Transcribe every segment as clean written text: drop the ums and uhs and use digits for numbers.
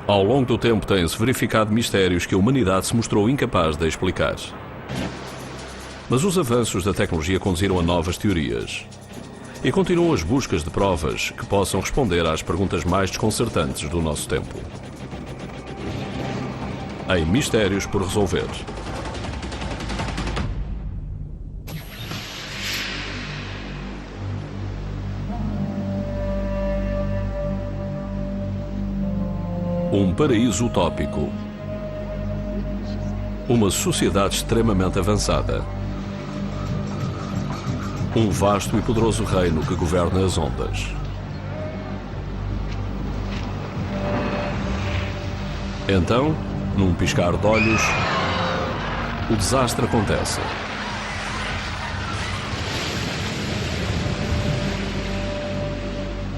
Ao longo do tempo têm-se verificado mistérios que a humanidade se mostrou incapaz de explicar. Mas os avanços da tecnologia conduziram a novas teorias. E continuam as buscas de provas que possam responder às perguntas mais desconcertantes do nosso tempo. Em Mistérios por Resolver. Um paraíso utópico. Uma sociedade extremamente avançada. Um vasto e poderoso reino que governa as ondas. Então, num piscar de olhos, o desastre acontece.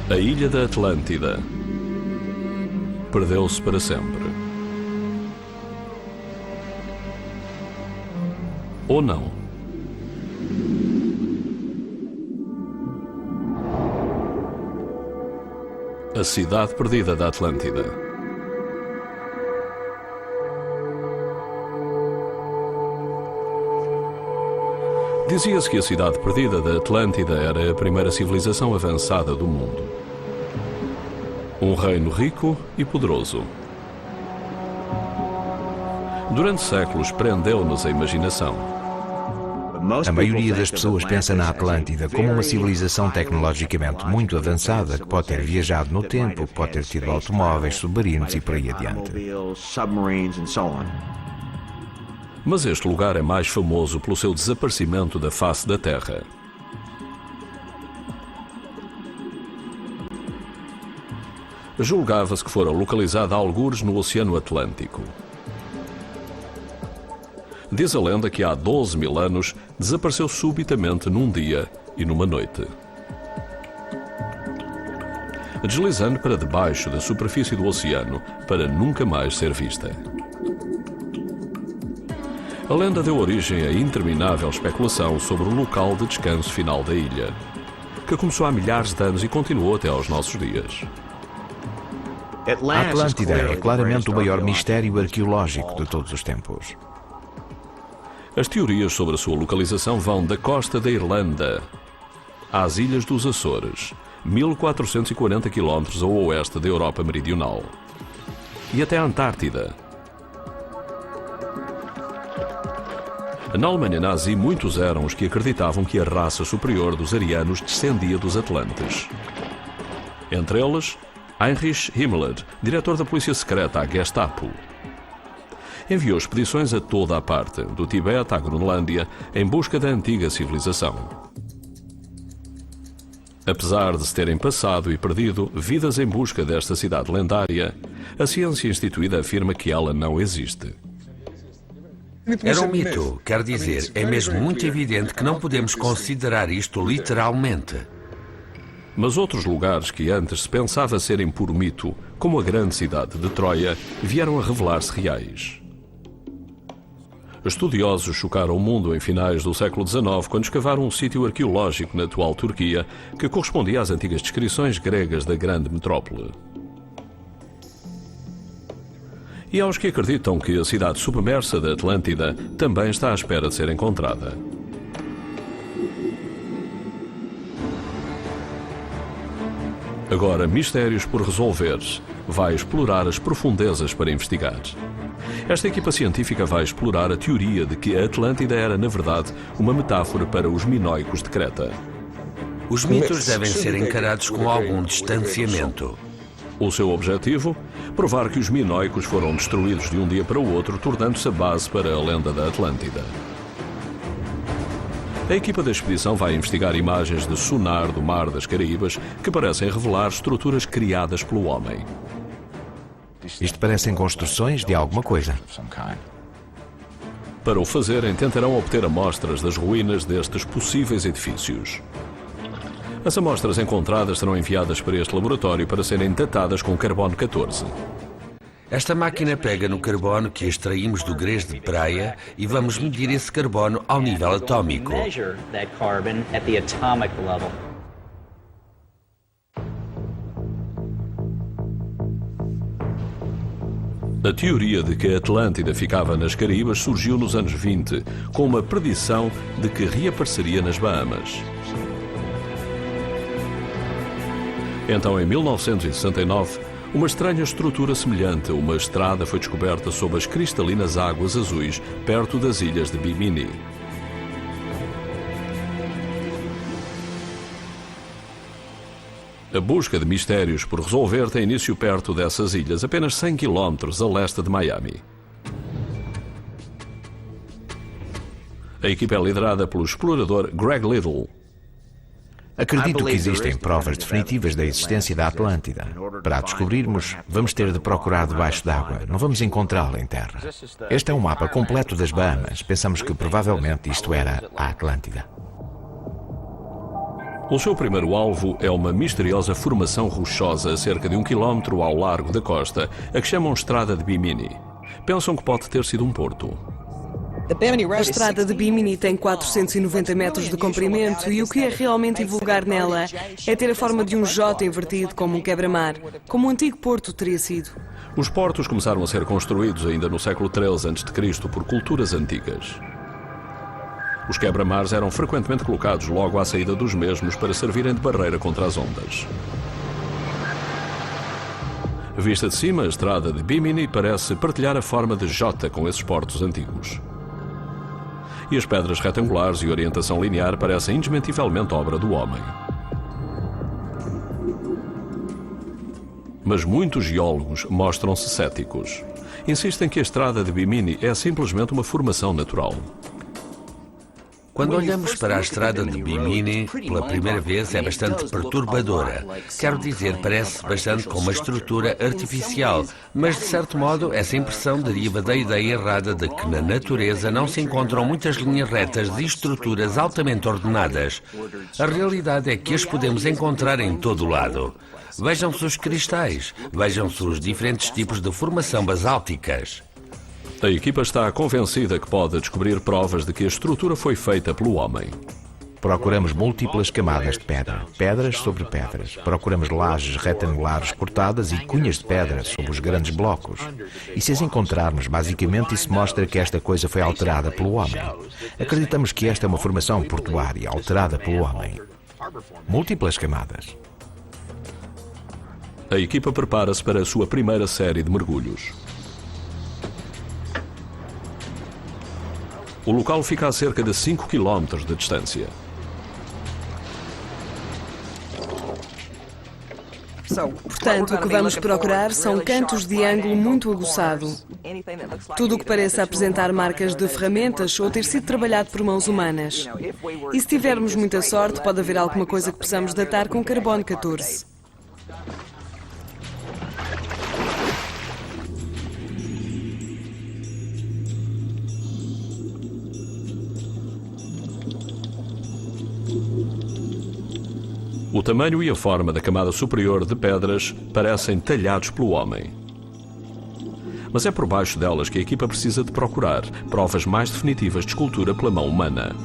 A ilha da Atlântida perdeu-se para sempre. Ou não? A cidade perdida da Atlântida. Dizia-se que a cidade perdida da Atlântida era a primeira civilização avançada do mundo. Um reino rico e poderoso. Durante séculos prendeu-nos a imaginação. A maioria das pessoas pensa na Atlântida como uma civilização tecnologicamente muito avançada que pode ter viajado no tempo, pode ter tido automóveis, submarinos e por aí adiante. Mas este lugar é mais famoso pelo seu desaparecimento da face da Terra. Julgava-se que fora localizada a algures no Oceano Atlântico. Diz a lenda que há 12.000 anos desapareceu subitamente num dia e numa noite, deslizando para debaixo da superfície do oceano para nunca mais ser vista. A lenda deu origem a interminável especulação sobre o local de descanso final da ilha, que começou há milhares de anos e continuou até aos nossos dias. A Atlântida é claramente o maior mistério arqueológico de todos os tempos. As teorias sobre a sua localização vão da costa da Irlanda às ilhas dos Açores, 1440 km a oeste da Europa Meridional, e até a Antártida. Na Alemanha nazi, muitos eram os que acreditavam que a raça superior dos arianos descendia dos atlantes. Entre eles, Heinrich Himmler, diretor da polícia secreta, a Gestapo. Enviou expedições a toda a parte, do Tibete à Groenlândia, em busca da antiga civilização. Apesar de se terem passado e perdido vidas em busca desta cidade lendária, a ciência instituída afirma que ela não existe. Era um mito, quer dizer, é mesmo muito evidente que não podemos considerar isto literalmente. Mas outros lugares que antes se pensava serem puro mito, como a grande cidade de Troia, vieram a revelar-se reais. Estudiosos chocaram o mundo em finais do século XIX quando escavaram um sítio arqueológico na atual Turquia que correspondia às antigas descrições gregas da grande metrópole. E aos que acreditam que a cidade submersa da Atlântida também está à espera de ser encontrada. Agora, Mistérios por Resolver vai explorar as profundezas para investigar. Esta equipa científica vai explorar a teoria de que a Atlântida era, na verdade, uma metáfora para os minoicos de Creta. Os mitos devem ser encarados com algum distanciamento. O seu objetivo? Provar que os minoicos foram destruídos de um dia para o outro, tornando-se a base para a lenda da Atlântida. A equipa da expedição vai investigar imagens de sonar do Mar das Caraíbas que parecem revelar estruturas criadas pelo homem. Isto parecem construções de alguma coisa. Para o fazerem, tentarão obter amostras das ruínas destes possíveis edifícios. As amostras encontradas serão enviadas para este laboratório para serem datadas com carbono 14. Esta máquina pega no carbono que extraímos do grés de praia e vamos medir esse carbono ao nível atômico. A teoria de que a Atlântida ficava nas Caraíbas surgiu nos anos 20, com uma predição de que reapareceria nas Bahamas. Então, em 1969, uma estranha estrutura semelhante a uma estrada foi descoberta sob as cristalinas águas azuis, perto das ilhas de Bimini. A busca de mistérios por resolver tem início perto dessas ilhas, apenas 100 km a leste de Miami. A equipa é liderada pelo explorador Greg Little. Acredito que existem provas definitivas da existência da Atlântida. Para a descobrirmos, vamos ter de procurar debaixo d'água. Não vamos encontrá-la em terra. Este é um mapa completo das Bahamas. Pensamos que provavelmente isto era a Atlântida. O seu primeiro alvo é uma misteriosa formação rochosa a cerca de 1 quilómetro ao largo da costa, a que chamam Estrada de Bimini. Pensam que pode ter sido um porto. A estrada de Bimini tem 490 metros de comprimento e o que é realmente invulgar nela é ter a forma de um J invertido como um quebra-mar, como o antigo porto teria sido. Os portos começaram a ser construídos ainda no século XIII a.C. por culturas antigas. Os quebra-mares eram frequentemente colocados logo à saída dos mesmos para servirem de barreira contra as ondas. Vista de cima, a estrada de Bimini parece partilhar a forma de J com esses portos antigos. E as pedras retangulares e orientação linear parecem indesmentivelmente obra do homem. Mas muitos geólogos mostram-se céticos. Insistem que a estrada de Bimini é simplesmente uma formação natural. Quando olhamos para a estrada de Bimini, pela primeira vez é bastante perturbadora. Quero dizer, parece bastante com uma estrutura artificial, mas de certo modo essa impressão deriva da ideia errada de que na natureza não se encontram muitas linhas retas de estruturas altamente ordenadas. A realidade é que as podemos encontrar em todo o lado. Vejam-se os cristais, vejam-se os diferentes tipos de formação basálticas. A equipa está convencida que pode descobrir provas de que a estrutura foi feita pelo homem. Procuramos múltiplas camadas de pedra, pedras sobre pedras. Procuramos lajes retangulares cortadas e cunhas de pedra sobre os grandes blocos. E se as encontrarmos, basicamente isso mostra que esta coisa foi alterada pelo homem. Acreditamos que esta é uma formação portuária alterada pelo homem. Múltiplas camadas. A equipa prepara-se para a sua primeira série de mergulhos. O local fica a cerca de 5 km de distância. Portanto, o que vamos procurar são cantos de ângulo muito aguçado. Tudo o que pareça apresentar marcas de ferramentas ou ter sido trabalhado por mãos humanas. E se tivermos muita sorte, pode haver alguma coisa que possamos datar com carbono 14. O tamanho e a forma da camada superior de pedras parecem talhados pelo homem. Mas é por baixo delas que a equipa precisa de procurar provas mais definitivas de escultura pela mão humana.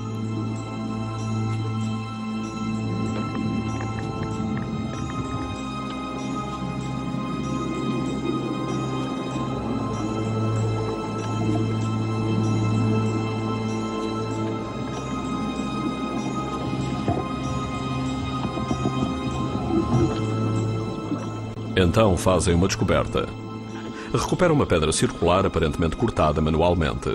Então fazem uma descoberta. Recuperam uma pedra circular aparentemente cortada manualmente.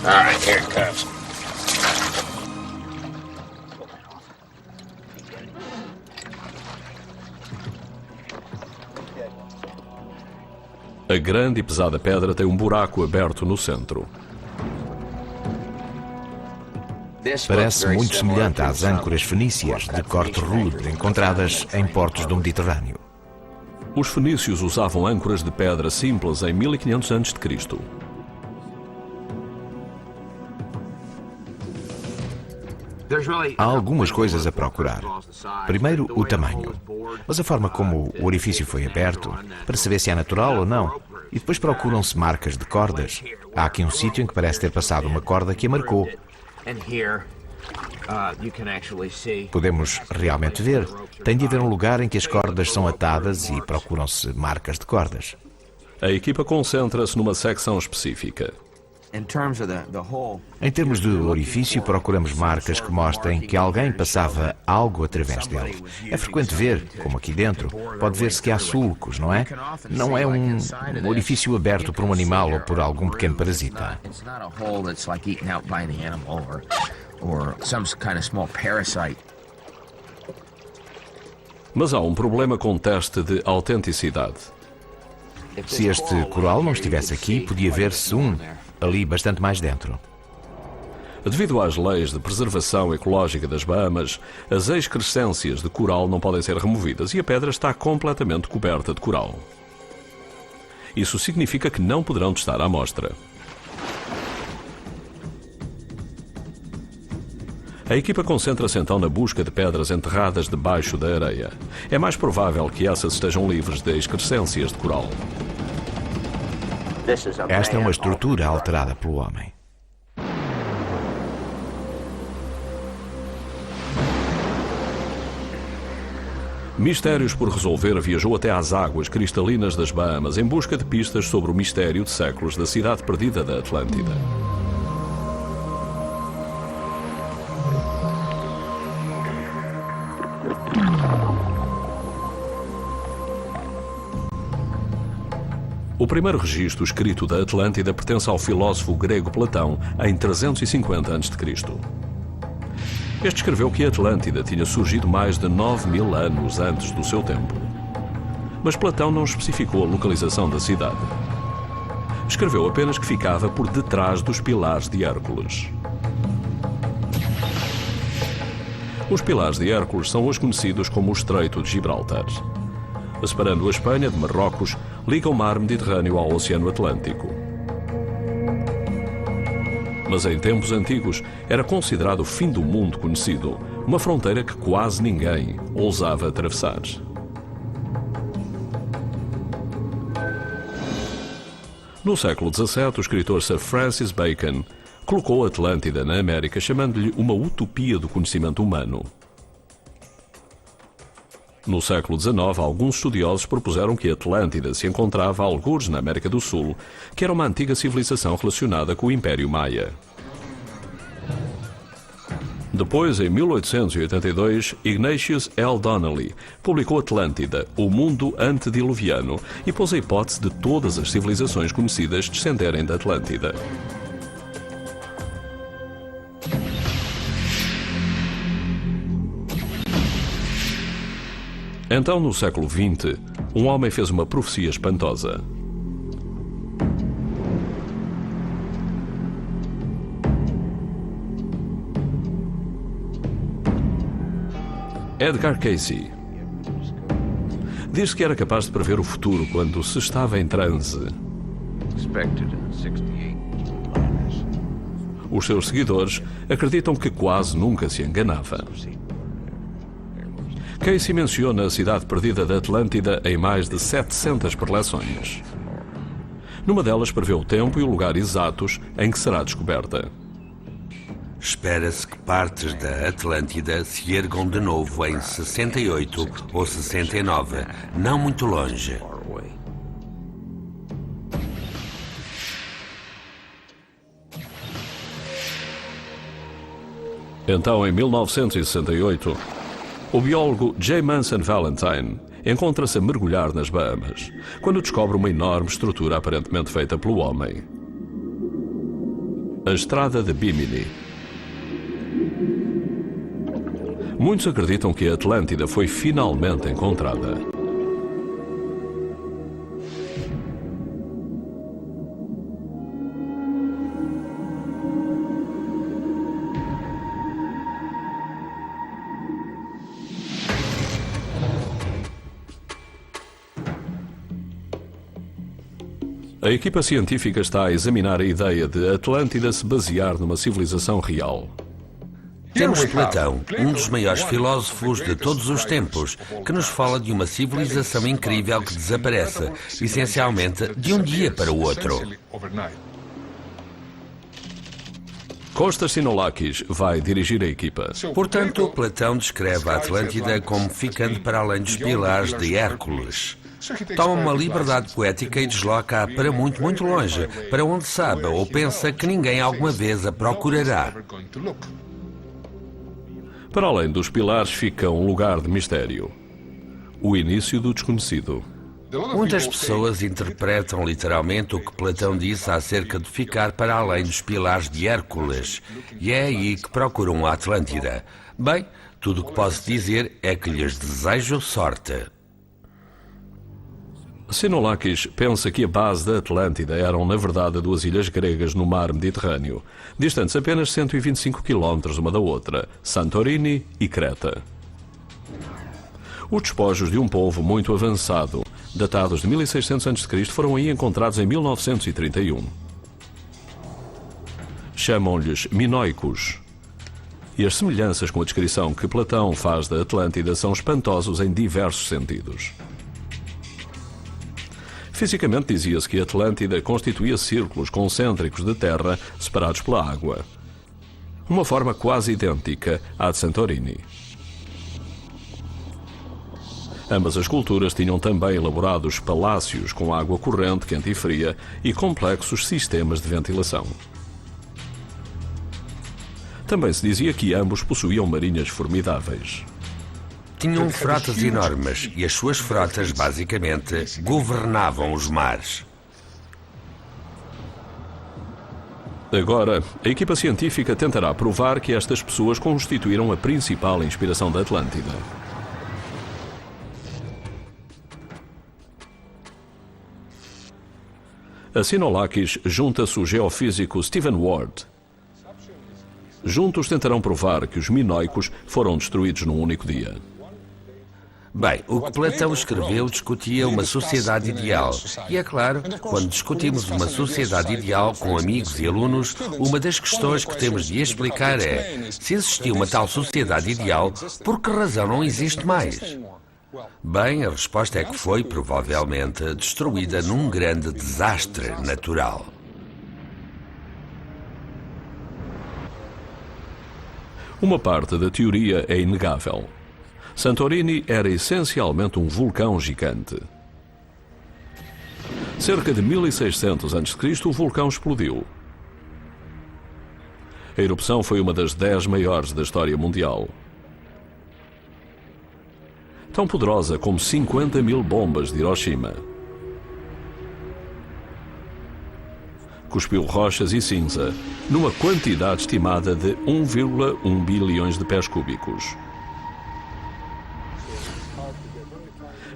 All right, here it comes. A grande e pesada pedra tem um buraco aberto no centro. Parece muito semelhante às âncoras fenícias de corte rude encontradas em portos do Mediterrâneo. Os fenícios usavam âncoras de pedra simples em 1500 a.C. Há algumas coisas a procurar. Primeiro, o tamanho. Mas a forma como o orifício foi aberto, para saber se é natural ou não. E depois procuram-se marcas de cordas. Há aqui um sítio em que parece ter passado uma corda que a marcou. Podemos realmente ver. Tem de haver um lugar em que as cordas são atadas e procuram-se marcas de cordas. A equipa concentra-se numa secção específica. Em termos de orifício, procuramos marcas que mostrem que alguém passava algo através dele. É frequente ver, como aqui dentro, pode ver-se que há sulcos, não é? Não é um orifício aberto por um animal ou por algum pequeno parasita. Mas há um problema com o teste de autenticidade. Se este coral não estivesse aqui, podia ver-se um ali bastante mais dentro. Devido às leis de preservação ecológica das Bahamas, as excrescências de coral não podem ser removidas e a pedra está completamente coberta de coral. Isso significa que não poderão testar a amostra. A equipa concentra-se então na busca de pedras enterradas debaixo da areia. É mais provável que essas estejam livres de excrescências de coral. Esta é uma estrutura alterada pelo homem. Mistérios por resolver viajou até às águas cristalinas das Bahamas em busca de pistas sobre o mistério de séculos da cidade perdida da Atlântida. O primeiro registro escrito da Atlântida pertence ao filósofo grego Platão em 350 a.C. Este escreveu que a Atlântida tinha surgido mais de 9.000 anos antes do seu tempo. Mas Platão não especificou a localização da cidade. Escreveu apenas que ficava por detrás dos Pilares de Hércules. Os Pilares de Hércules são hoje conhecidos como o Estreito de Gibraltar. Separando a Espanha de Marrocos, liga o mar Mediterrâneo ao Oceano Atlântico. Mas em tempos antigos era considerado o fim do mundo conhecido, uma fronteira que quase ninguém ousava atravessar. No século XVII, o escritor Sir Francis Bacon colocou a Atlântida na América, chamando-lhe uma utopia do conhecimento humano. No século XIX, alguns estudiosos propuseram que a Atlântida se encontrava algures na América do Sul, que era uma antiga civilização relacionada com o Império Maia. Depois, em 1882, Ignatius L. Donnelly publicou Atlântida, o mundo antediluviano, e pôs a hipótese de todas as civilizações conhecidas descenderem da Atlântida. Então, no século XX, um homem fez uma profecia espantosa. Edgar Cayce diz que era capaz de prever o futuro quando se estava em transe. Os seus seguidores acreditam que quase nunca se enganava. Cayce menciona a cidade perdida da Atlântida em mais de 700 preleções. Numa delas prevê o tempo e o lugar exatos em que será descoberta. Espera-se que partes da Atlântida se ergam de novo em 68 ou 69, não muito longe. Então, em 1968, o biólogo J. Manson Valentine encontra-se a mergulhar nas Bahamas, quando descobre uma enorme estrutura aparentemente feita pelo homem. A Estrada de Bimini. Muitos acreditam que a Atlântida foi finalmente encontrada. A equipa científica está a examinar a ideia de Atlântida se basear numa civilização real. Temos Platão, um dos maiores filósofos de todos os tempos, que nos fala de uma civilização incrível que desaparece, essencialmente de um dia para o outro. Kostas Sinolakis vai dirigir a equipa. Portanto, Platão descreve a Atlântida como ficando para além dos pilares de Hércules. Toma uma liberdade poética e desloca-a para muito, muito longe, para onde sabe ou pensa que ninguém alguma vez a procurará. Para além dos pilares fica um lugar de mistério. O início do desconhecido. Muitas pessoas interpretam literalmente o que Platão disse acerca de ficar para além dos pilares de Hércules. E é aí que procuram a Atlântida. Bem, tudo o que posso dizer é que lhes desejo sorte. Sinolakis pensa que a base da Atlântida eram, na verdade, duas ilhas gregas no mar Mediterrâneo, distantes apenas 125 km uma da outra, Santorini e Creta. Os despojos de um povo muito avançado, datados de 1600 a.C., foram aí encontrados em 1931. Chamam-lhes minoicos. E as semelhanças com a descrição que Platão faz da Atlântida são espantosos em diversos sentidos. Fisicamente dizia-se que a Atlântida constituía círculos concêntricos de terra separados pela água. Uma forma quase idêntica à de Santorini. Ambas as culturas tinham também elaborados palácios com água corrente, quente e fria e complexos sistemas de ventilação. Também se dizia que ambos possuíam marinhas formidáveis. Tinham frotas enormes e as suas frotas, basicamente, governavam os mares. Agora, a equipa científica tentará provar que estas pessoas constituíram a principal inspiração da Atlântida. A Sinolakis junta-se o geofísico Stephen Ward. Juntos tentarão provar que os minoicos foram destruídos num único dia. Bem, o que Platão escreveu discutia uma sociedade ideal. E é claro, quando discutimos uma sociedade ideal com amigos e alunos, uma das questões que temos de explicar é: se existia uma tal sociedade ideal, por que razão não existe mais? Bem, a resposta é que foi, provavelmente, destruída num grande desastre natural. Uma parte da teoria é inegável. Santorini era essencialmente um vulcão gigante. Cerca de 1600 a.C., o vulcão explodiu. A erupção foi uma das 10 maiores da história mundial. Tão poderosa como 50.000 bombas de Hiroshima. Cuspiu rochas e cinza, numa quantidade estimada de 1,1 bilhões de pés cúbicos.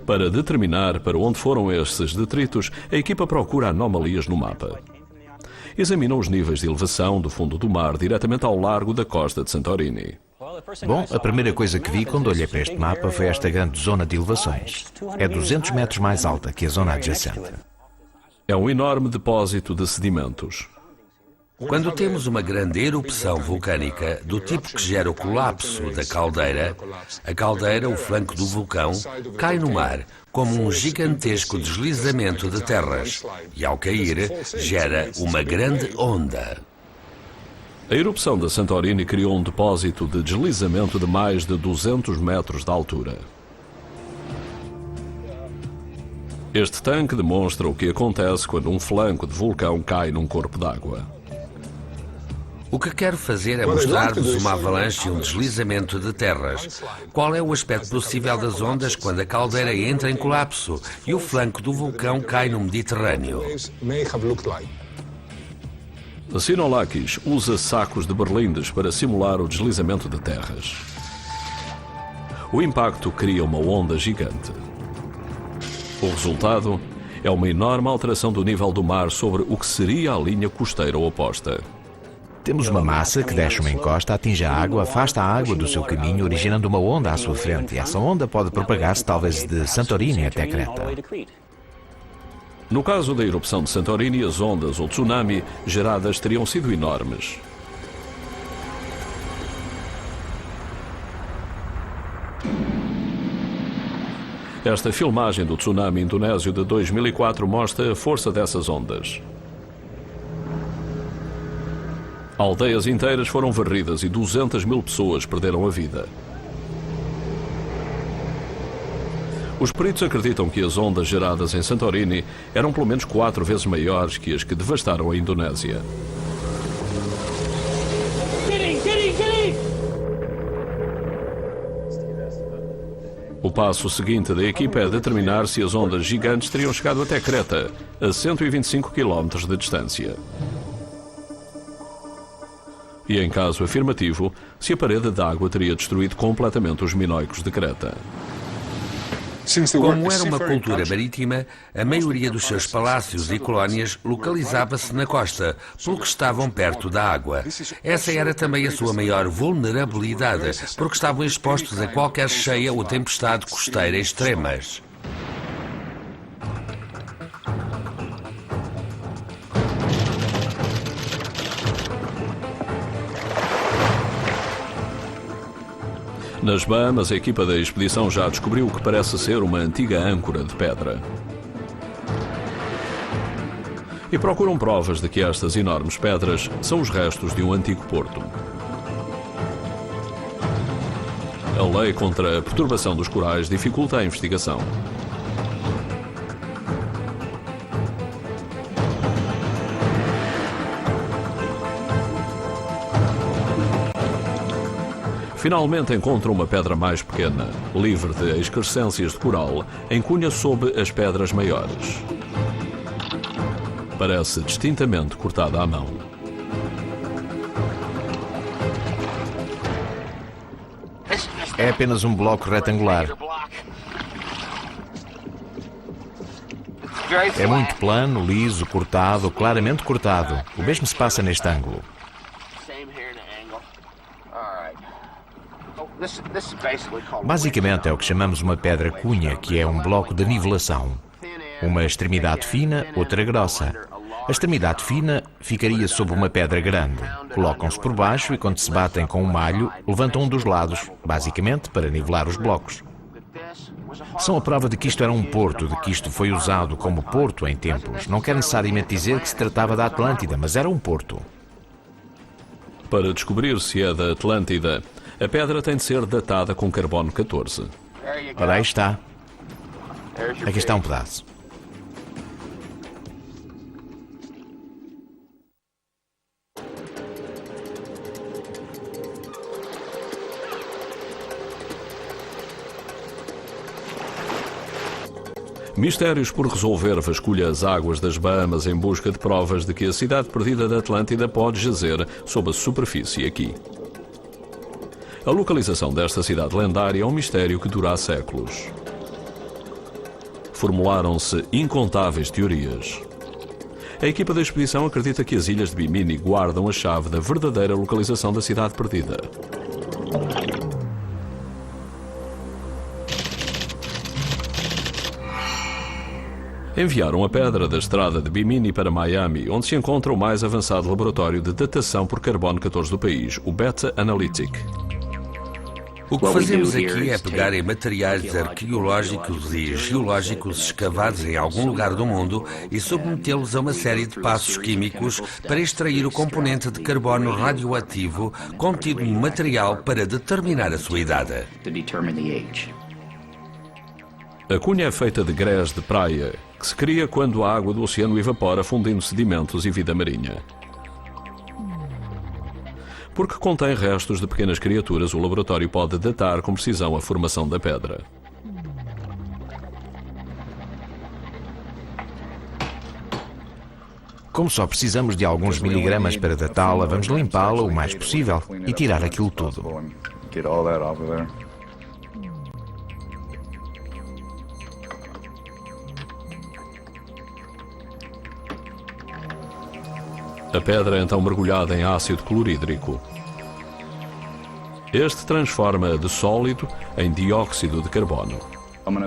Para determinar para onde foram esses detritos, a equipa procura anomalias no mapa. Examina os níveis de elevação do fundo do mar diretamente ao largo da costa de Santorini. Bom, a primeira coisa que vi quando olhei para este mapa foi esta grande zona de elevações. É 200 metros mais alta que a zona adjacente. É um enorme depósito de sedimentos. Quando temos uma grande erupção vulcânica do tipo que gera o colapso da caldeira, a caldeira, o flanco do vulcão, cai no mar como um gigantesco deslizamento de terras e, ao cair, gera uma grande onda. A erupção da Santorini criou um depósito de deslizamento de mais de 200 metros de altura. Este tanque demonstra o que acontece quando um flanco de vulcão cai num corpo d'água. O que quero fazer é mostrar-vos uma avalanche e um deslizamento de terras. Qual é o aspecto possível das ondas quando a caldeira entra em colapso e o flanco do vulcão cai no Mediterrâneo? Sinolakis usa sacos de berlindes para simular o deslizamento de terras. O impacto cria uma onda gigante. O resultado é uma enorme alteração do nível do mar sobre o que seria a linha costeira oposta. Temos uma massa que deixa uma encosta, atinge a água, afasta a água do seu caminho, originando uma onda à sua frente. E essa onda pode propagar-se talvez de Santorini até Creta. No caso da erupção de Santorini, as ondas ou tsunami geradas teriam sido enormes. Esta filmagem do tsunami indonésio de 2004 mostra a força dessas ondas. Aldeias inteiras foram varridas e 200 mil pessoas perderam a vida. Os peritos acreditam que as ondas geradas em Santorini eram pelo menos 4 vezes maiores que as que devastaram a Indonésia. O passo seguinte da equipa é determinar se as ondas gigantes teriam chegado até Creta, a 125 km de distância. E, em caso afirmativo, se a parede de água teria destruído completamente os minoicos de Creta. Como era uma cultura marítima, a maioria dos seus palácios e colónias localizava-se na costa, pelo que estavam perto da água. Essa era também a sua maior vulnerabilidade, porque estavam expostos a qualquer cheia ou tempestade costeira extremas. Nas Bahamas, a equipa da expedição já descobriu o que parece ser uma antiga âncora de pedra. E procuram provas de que estas enormes pedras são os restos de um antigo porto. A lei contra a perturbação dos corais dificulta a investigação. Finalmente encontram uma pedra mais pequena, livre de excrescências de coral, em cunha sob as pedras maiores. Parece distintamente cortada à mão. É apenas um bloco retangular. É muito plano, liso, cortado, claramente cortado. O mesmo se passa neste ângulo. Basicamente é o que chamamos uma pedra cunha, que é um bloco de nivelação. Uma extremidade fina, outra grossa. A extremidade fina ficaria sob uma pedra grande. Colocam-se por baixo e, quando se batem com um malho, levantam um dos lados, basicamente para nivelar os blocos. São a prova de que isto era um porto, de que isto foi usado como porto em tempos. Não quer necessariamente dizer que se tratava da Atlântida, mas era um porto. Para descobrir se é da Atlântida, a pedra tem de ser datada com carbono 14. Ora, aí está. Aqui está um pedaço. Mistérios por resolver vasculha as águas das Bahamas em busca de provas de que a cidade perdida da Atlântida pode jazer sob a superfície aqui. A localização desta cidade lendária é um mistério que dura há séculos. Formularam-se incontáveis teorias. A equipa da expedição acredita que as ilhas de Bimini guardam a chave da verdadeira localização da cidade perdida. Enviaram a pedra da estrada de Bimini para Miami, onde se encontra o mais avançado laboratório de datação por carbono 14 do país, o Beta Analytic. O que fazemos aqui é pegar em materiais arqueológicos e geológicos escavados em algum lugar do mundo e submetê-los a uma série de passos químicos para extrair o componente de carbono radioativo contido no material para determinar a sua idade. A cunha é feita de grés de praia, que se cria quando a água do oceano evapora, fundindo sedimentos e vida marinha. Porque contém restos de pequenas criaturas, o laboratório pode datar com precisão a formação da pedra. Como só precisamos de alguns miligramas para datá-la, vamos limpá-la o mais possível e tirar aquilo tudo. A pedra é então mergulhada em ácido clorídrico. Este transforma de sólido em dióxido de carbono.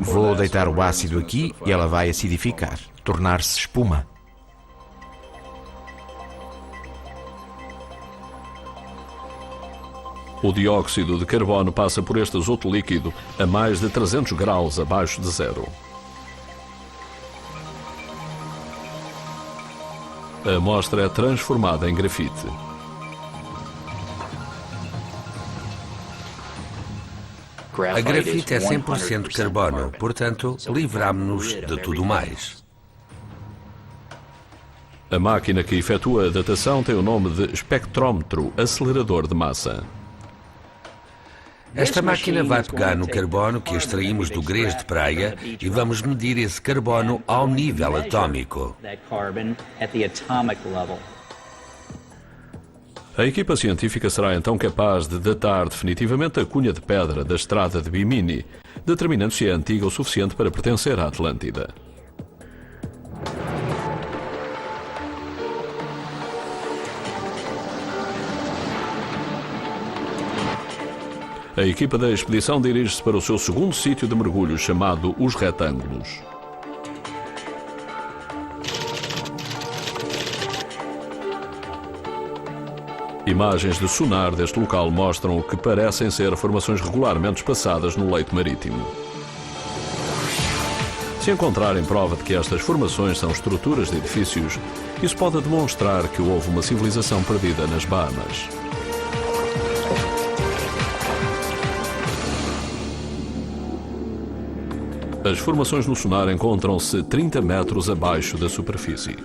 Vou deitar o ácido aqui e ela vai acidificar, tornar-se espuma. O dióxido de carbono passa por este azoto líquido a mais de 300 graus abaixo de zero. A amostra é transformada em grafite. A grafite é 100% carbono, portanto, livramos-nos de tudo mais. A máquina que efetua a datação tem o nome de espectrómetro acelerador de massa. Esta máquina vai pegar no carbono que extraímos do grés de praia e vamos medir esse carbono ao nível atômico. A equipa científica será então capaz de datar definitivamente a cunha de pedra da estrada de Bimini, determinando se é antiga o suficiente para pertencer à Atlântida. A equipa da expedição dirige-se para o seu segundo sítio de mergulho, chamado Os Retângulos. Imagens de sonar deste local mostram o que parecem ser formações regularmente espaçadas no leito marítimo. Se encontrarem prova de que estas formações são estruturas de edifícios, isso pode demonstrar que houve uma civilização perdida nas Bahamas. As formações no sonar encontram-se 30 metros abaixo da superfície.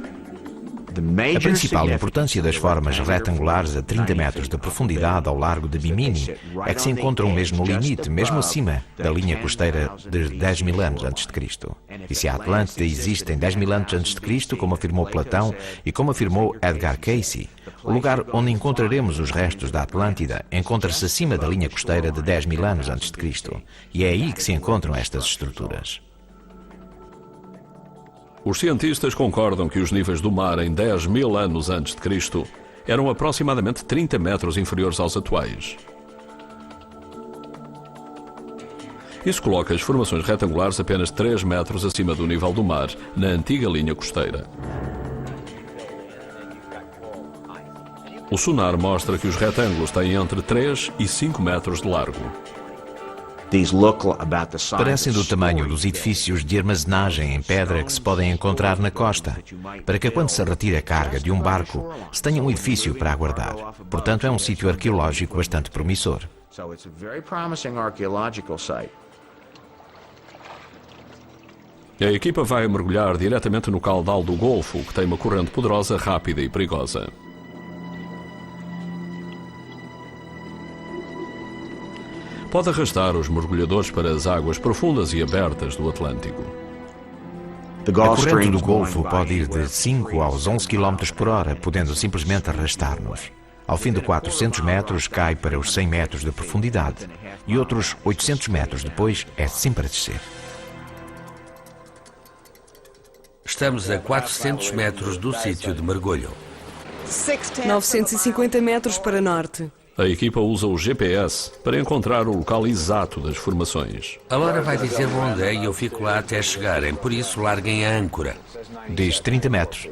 A principal importância das formas retangulares a 30 metros de profundidade ao largo de Bimini é que se encontram mesmo no limite, mesmo acima da linha costeira de 10 mil anos antes de Cristo. E se a Atlântida existe em 10 mil anos antes de Cristo, como afirmou Platão e como afirmou Edgar Cayce, o lugar onde encontraremos os restos da Atlântida encontra-se acima da linha costeira de 10 mil anos antes de Cristo. E é aí que se encontram estas estruturas. Os cientistas concordam que os níveis do mar em 10 mil anos antes de Cristo eram aproximadamente 30 metros inferiores aos atuais. Isso coloca as formações retangulares apenas 3 metros acima do nível do mar, na antiga linha costeira. O sonar mostra que os retângulos têm entre 3 e 5 metros de largo. Parecem do tamanho dos edifícios de armazenagem em pedra que se podem encontrar na costa, para que quando se retire a carga de um barco, se tenha um edifício para aguardar. Portanto, é um sítio arqueológico bastante promissor. A equipa vai mergulhar diretamente no caudal do Golfo, que tem uma corrente poderosa, rápida e perigosa. Pode arrastar os mergulhadores para as águas profundas e abertas do Atlântico. A corrente do Golfo pode ir de 5 aos 11 km por hora, podendo simplesmente arrastar-nos. Ao fim de 400 metros, cai para os 100 metros de profundidade e outros 800 metros depois é sempre a descer. Estamos a 400 metros do sítio de mergulho. 950 metros para norte. A equipa usa o GPS para encontrar o local exato das formações. A Laura vai dizer onde é e eu fico lá até chegarem, por isso larguem a âncora. Diz 30 metros.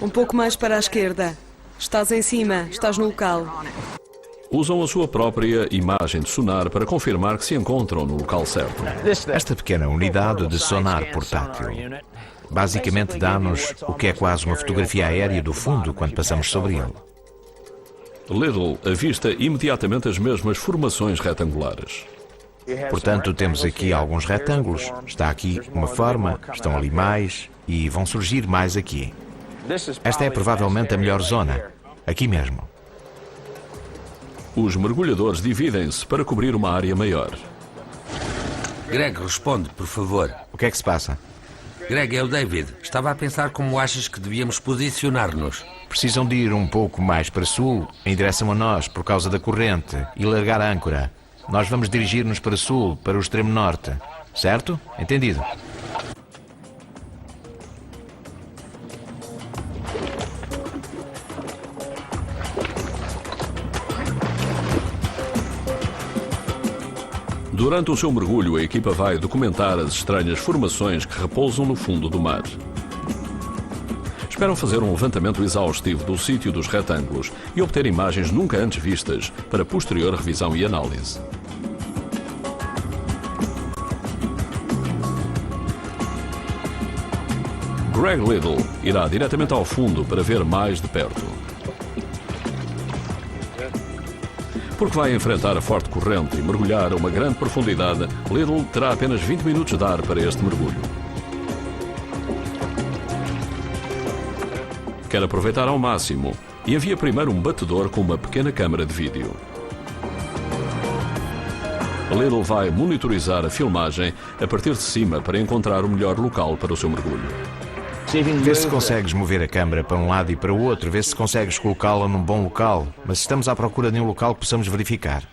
Um pouco mais para a esquerda. Estás em cima, estás no local. Usam a sua própria imagem de sonar para confirmar que se encontram no local certo. Esta pequena unidade de sonar portátil basicamente dá-nos o que é quase uma fotografia aérea do fundo quando passamos sobre ele. Little avista imediatamente as mesmas formações retangulares. Portanto, temos aqui alguns retângulos. Está aqui uma forma, estão ali mais e vão surgir mais aqui. Esta é provavelmente a melhor zona, aqui mesmo. Os mergulhadores dividem-se para cobrir uma área maior. Greg, responde, por favor. O que é que se passa? Greg, é o David. Estava a pensar como achas que devíamos posicionar-nos. Precisam de ir um pouco mais para sul, em direção a nós, por causa da corrente, e largar a âncora. Nós vamos dirigir-nos para sul, para o extremo norte. Certo? Entendido? Durante o seu mergulho, a equipa vai documentar as estranhas formações que repousam no fundo do mar. Esperam fazer um levantamento exaustivo do sítio dos retângulos e obter imagens nunca antes vistas para posterior revisão e análise. Greg Little irá diretamente ao fundo para ver mais de perto. Porque vai enfrentar a forte corrente e mergulhar a uma grande profundidade, Little terá apenas 20 minutos de ar para este mergulho. Quer aproveitar ao máximo e envia primeiro um batedor com uma pequena câmara de vídeo. Little vai monitorizar a filmagem a partir de cima para encontrar o melhor local para o seu mergulho. Vê se consegues mover a câmara para um lado e para o outro, vê se consegues colocá-la num bom local, mas estamos à procura de um local que possamos verificar.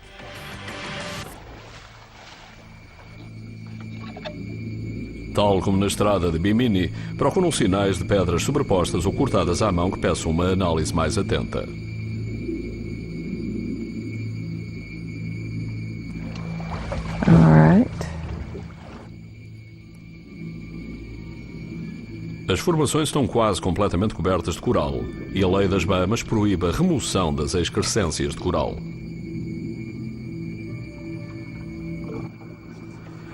Tal como na estrada de Bimini, procuram sinais de pedras sobrepostas ou cortadas à mão que peçam uma análise mais atenta. As formações estão quase completamente cobertas de coral e a lei das Bahamas proíbe a remoção das excrescências de coral.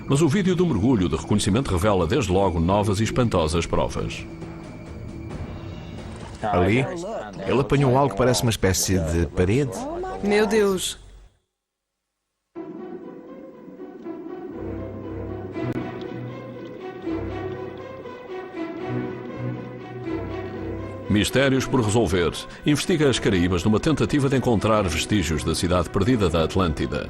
Mas o vídeo do mergulho de reconhecimento revela desde logo novas e espantosas provas. Ali, ele apanhou algo que parece uma espécie de parede. Meu Deus! Mistérios por resolver. Investiga as Caraíbas numa tentativa de encontrar vestígios da cidade perdida da Atlântida.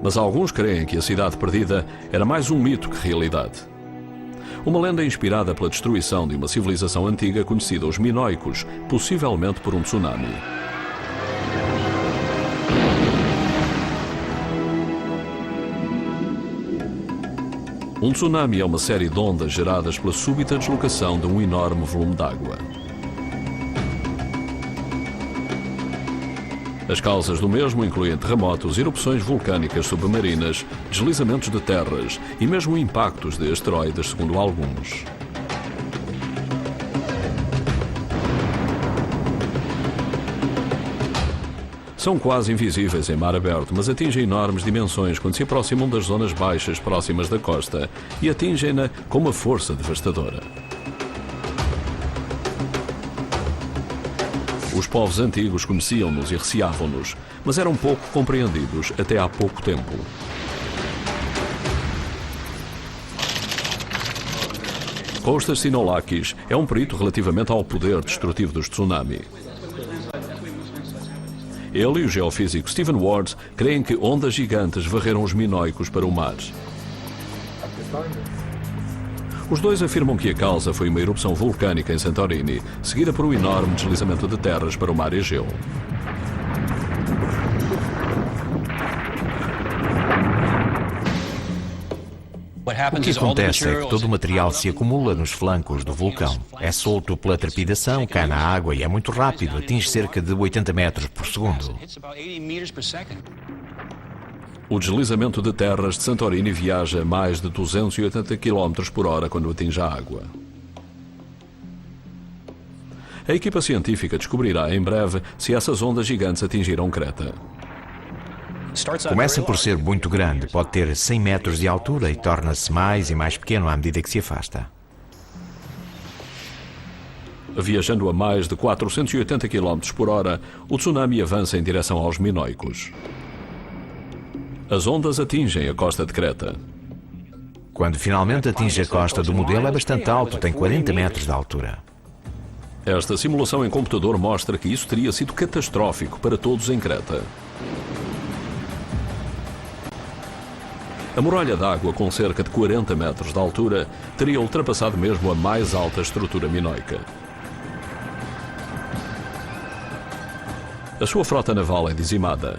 Mas alguns creem que a cidade perdida era mais um mito que realidade. Uma lenda inspirada pela destruição de uma civilização antiga conhecida os minoicos, possivelmente por um tsunami. Um tsunami é uma série de ondas geradas pela súbita deslocação de um enorme volume de água. As causas do mesmo incluem terremotos, erupções vulcânicas submarinas, deslizamentos de terras e mesmo impactos de asteroides, segundo alguns. São quase invisíveis em mar aberto, mas atingem enormes dimensões quando se aproximam das zonas baixas próximas da costa e atingem-na com uma força devastadora. Os povos antigos conheciam-nos e receavam-nos, mas eram pouco compreendidos até há pouco tempo. Kostas Sinolakis é um perito relativamente ao poder destrutivo dos tsunami. Ele e o geofísico Stephen Ward creem que ondas gigantes varreram os minoicos para o mar. Os dois afirmam que a causa foi uma erupção vulcânica em Santorini, seguida por um enorme deslizamento de terras para o mar Egeu. O que acontece é que todo o material se acumula nos flancos do vulcão. É solto pela trepidação, cai na água e é muito rápido, atinge cerca de 80 metros por segundo. O deslizamento de terras de Santorini viaja a mais de 280 km por hora quando atinge a água. A equipa científica descobrirá em breve se essas ondas gigantes atingiram Creta. Começa por ser muito grande, pode ter 100 metros de altura e torna-se mais e mais pequeno à medida que se afasta. Viajando a mais de 480 km por hora, o tsunami avança em direção aos minoicos. As ondas atingem a costa de Creta. Quando finalmente atinge a costa do modelo é bastante alto, tem 40 metros de altura. Esta simulação em computador mostra que isso teria sido catastrófico para todos em Creta. A muralha d'água, com cerca de 40 metros de altura, teria ultrapassado mesmo a mais alta estrutura minoica. A sua frota naval é dizimada,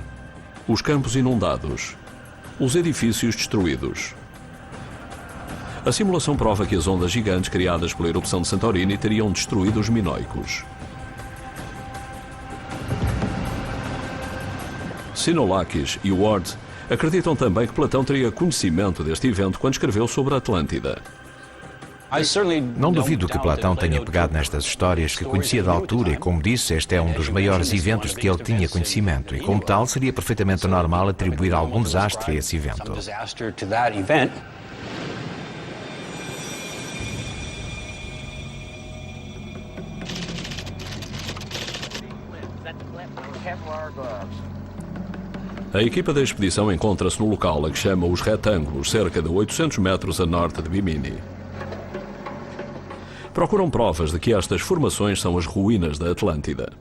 os campos inundados, os edifícios destruídos. A simulação prova que as ondas gigantes criadas pela erupção de Santorini teriam destruído os minoicos. Sinolakis e Ward acreditam também que Platão teria conhecimento deste evento quando escreveu sobre a Atlântida. Não duvido que Platão tenha pegado nestas histórias que conhecia da altura e, como disse, este é um dos maiores eventos de que ele tinha conhecimento e, como tal, seria perfeitamente normal atribuir algum desastre a esse evento. A equipa da expedição encontra-se no local a que chama os Retângulos, cerca de 800 metros a norte de Bimini. Procuram provas de que estas formações são as ruínas da Atlântida.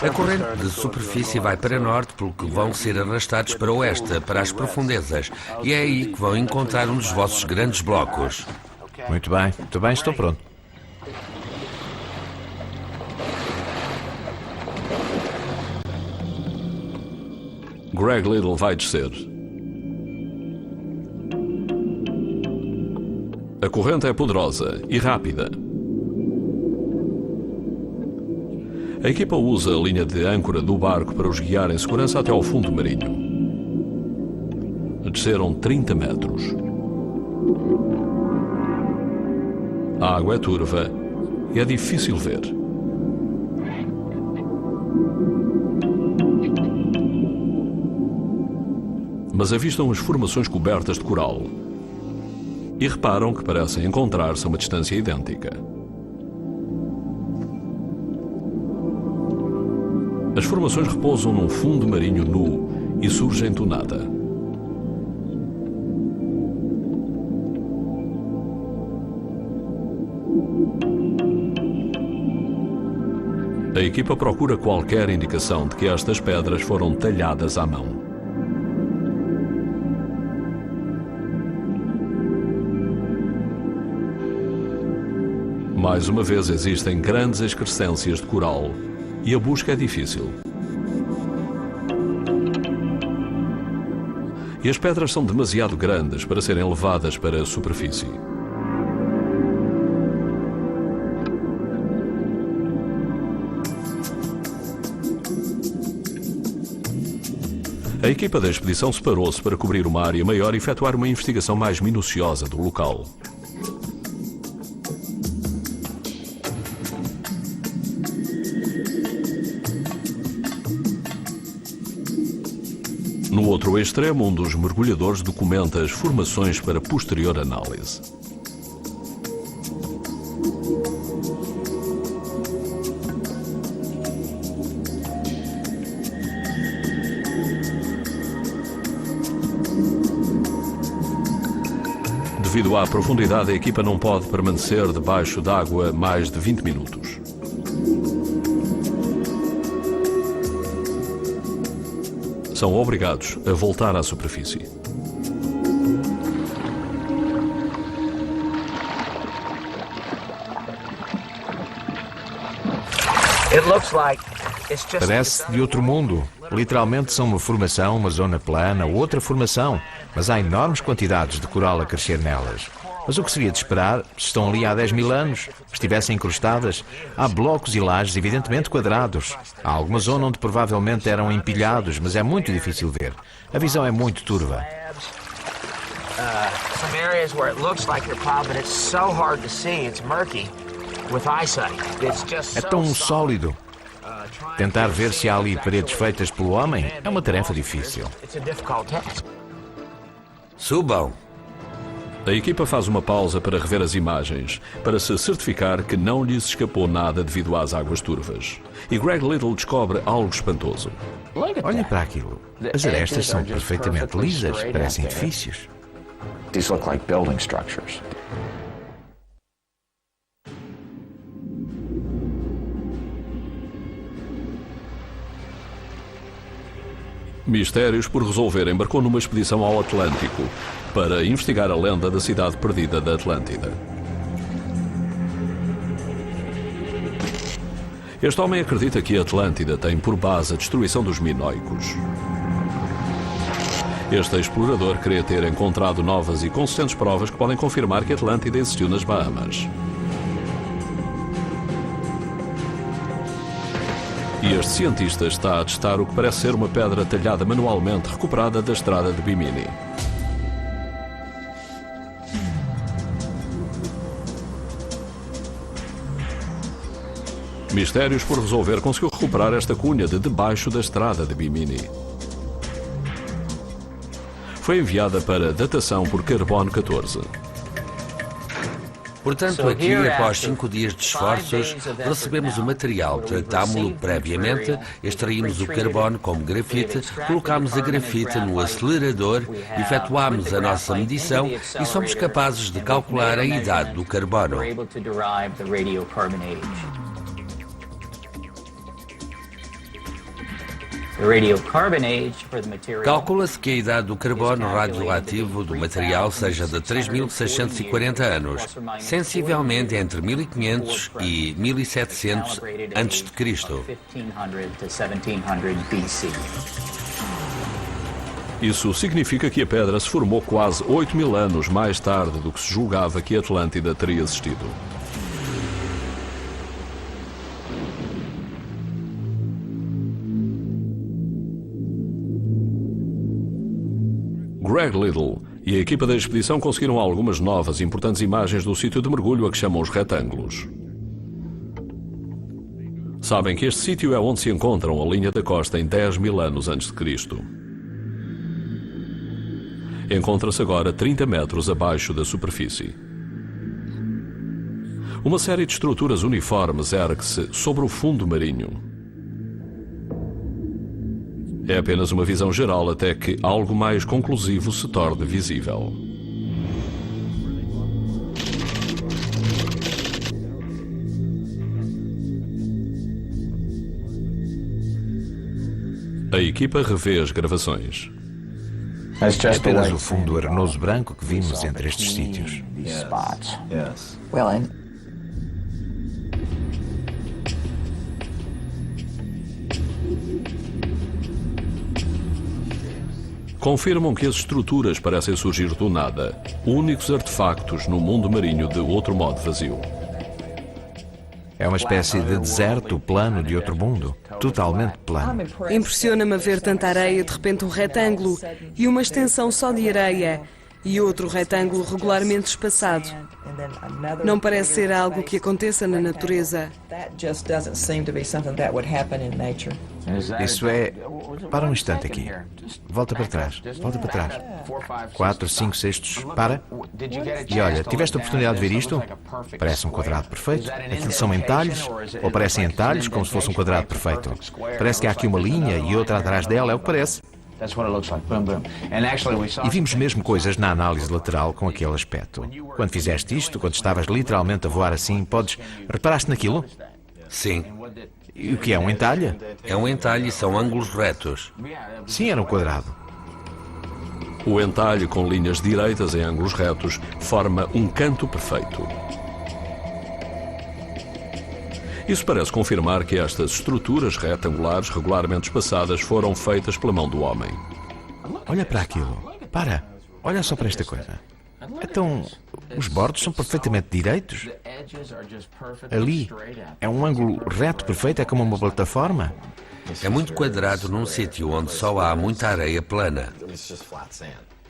A corrente de superfície vai para norte, pelo que vão ser arrastados para oeste, para as profundezas. E é aí que vão encontrar um dos vossos grandes blocos. Muito bem, estou pronto. Greg Little vai descer. A corrente é poderosa e rápida. A equipa usa a linha de âncora do barco para os guiar em segurança até ao fundo marinho. Desceram 30 metros. A água é turva e é difícil ver. Mas avistam as formações cobertas de coral e reparam que parecem encontrar-se a uma distância idêntica. As formações repousam num fundo marinho nu e surgem do nada. A equipa procura qualquer indicação de que estas pedras foram talhadas à mão. Mais uma vez existem grandes excrescências de coral e a busca é difícil. E as pedras são demasiado grandes para serem levadas para a superfície. A equipa da expedição separou-se para cobrir uma área maior e efetuar uma investigação mais minuciosa do local. No outro extremo, um dos mergulhadores documenta as formações para posterior análise. Devido à profundidade, a equipa não pode permanecer debaixo d'água mais de 20 minutos. São obrigados a voltar à superfície. Parece de outro mundo. Literalmente são uma formação, uma zona plana, outra formação, mas há enormes quantidades de coral a crescer nelas. Mas o que seria de esperar, se estão ali há 10 mil anos, estivessem incrustadas? Há blocos e lajes evidentemente quadrados. Há alguma zona onde provavelmente eram empilhados, mas é muito difícil ver. A visão é muito turva. É tão sólido. Tentar ver se há ali paredes feitas pelo homem é uma tarefa difícil. Subam! A equipa faz uma pausa para rever as imagens, para se certificar que não lhes escapou nada devido às águas turvas. E Greg Little descobre algo espantoso. Olhem para aquilo. As arestas são perfeitamente lisas, parecem edifícios. These look like building structures. Mistérios por resolver embarcou numa expedição ao Atlântico para investigar a lenda da cidade perdida da Atlântida. Este homem acredita que a Atlântida tem por base a destruição dos minoicos. Este explorador crê ter encontrado novas e consistentes provas que podem confirmar que a Atlântida existiu nas Bahamas. E este cientista está a testar o que parece ser uma pedra talhada manualmente recuperada da estrada de Bimini. Mistérios por resolver conseguiu recuperar esta cunha de debaixo da estrada de Bimini. Foi enviada para datação por carbono 14. Portanto, aqui, após 5 dias de esforços, recebemos o material, tratámo-lo previamente, extraímos o carbono como grafite, colocámos a grafite no acelerador, efetuámos a nossa medição e somos capazes de calcular a idade do carbono. Calcula-se que a idade do carbono radioativo do material seja de 3.640 anos, sensivelmente entre 1500 e 1700 a.C. Isso significa que a pedra se formou quase 8.000 anos mais tarde do que se julgava que a Atlântida teria existido. Greg Little e a equipa da expedição conseguiram algumas novas e importantes imagens do sítio de mergulho a que chamam os retângulos. Sabem que este sítio é onde se encontram a linha da costa em 10.000 anos antes de Cristo. Encontra-se agora 30 metros abaixo da superfície. Uma série de estruturas uniformes ergue-se sobre o fundo marinho. É apenas uma visão geral até que algo mais conclusivo se torne visível. A equipa revê as gravações. É apenas o fundo arenoso branco que vimos entre estes sítios. Confirmam que as estruturas parecem surgir do nada, únicos artefactos no mundo marinho de outro modo vazio. É uma espécie de deserto plano de outro mundo, totalmente plano. Impressiona-me ver tanta areia, de repente um retângulo e uma extensão só de areia e outro retângulo regularmente espaçado. Não parece ser algo que aconteça na natureza. Isso é... Para um instante aqui. Volta para trás. Volta para trás. 4, 5 sextos. Para. E olha, tiveste a oportunidade de ver isto? Parece um quadrado perfeito. Aquilo são entalhos? Ou parecem entalhos como se fosse um quadrado perfeito? Parece que há aqui uma linha e outra atrás dela, é o que parece. E vimos mesmo coisas na análise lateral com aquele aspecto. Quando fizeste isto, quando estavas literalmente a voar assim, reparaste naquilo? Sim. E o que é, um entalhe? É um entalhe e são ângulos retos. Sim, era um quadrado. O entalhe com linhas direitas em ângulos retos forma um canto perfeito. Isso parece confirmar que estas estruturas retangulares regularmente espaçadas foram feitas pela mão do homem. Olha para aquilo. Para. Olha só para esta coisa. Então, os bordos são perfeitamente direitos? Ali é um ângulo reto perfeito, é como uma plataforma? É muito quadrado num sítio onde só há muita areia plana.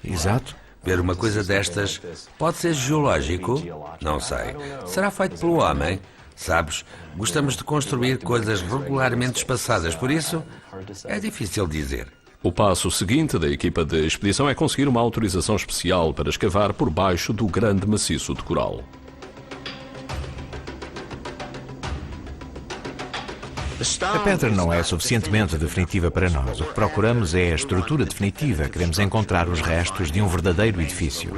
Exato. Ver uma coisa destas pode ser geológico? Não sei. Será feito pelo homem? Sabes, gostamos de construir coisas regularmente espaçadas, por isso é difícil dizer. O passo seguinte da equipa de expedição é conseguir uma autorização especial para escavar por baixo do grande maciço de coral. A pedra não é suficientemente definitiva para nós. O que procuramos é a estrutura definitiva. Queremos encontrar os restos de um verdadeiro edifício.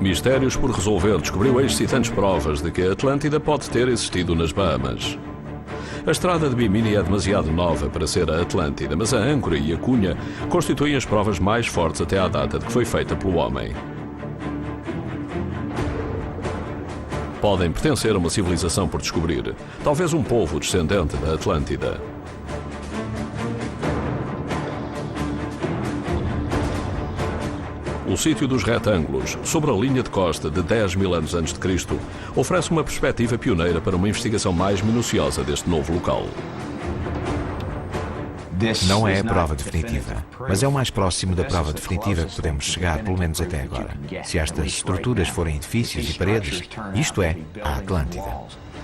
Mistérios por resolver descobriu excitantes provas de que a Atlântida pode ter existido nas Bahamas. A estrada de Bimini é demasiado nova para ser a Atlântida, mas a âncora e a cunha constituem as provas mais fortes até à data de que foi feita pelo homem. Podem pertencer a uma civilização por descobrir, talvez um povo descendente da Atlântida. O sítio dos retângulos, sobre a linha de costa de 10.000 anos antes de Cristo, oferece uma perspectiva pioneira para uma investigação mais minuciosa deste novo local. Não é a prova definitiva, mas é o mais próximo da prova definitiva que podemos chegar, pelo menos até agora. Se estas estruturas forem edifícios e paredes, isto é a Atlântida.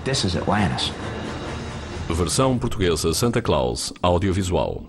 This is Atlantis. Versão portuguesa Santa Claus, audiovisual.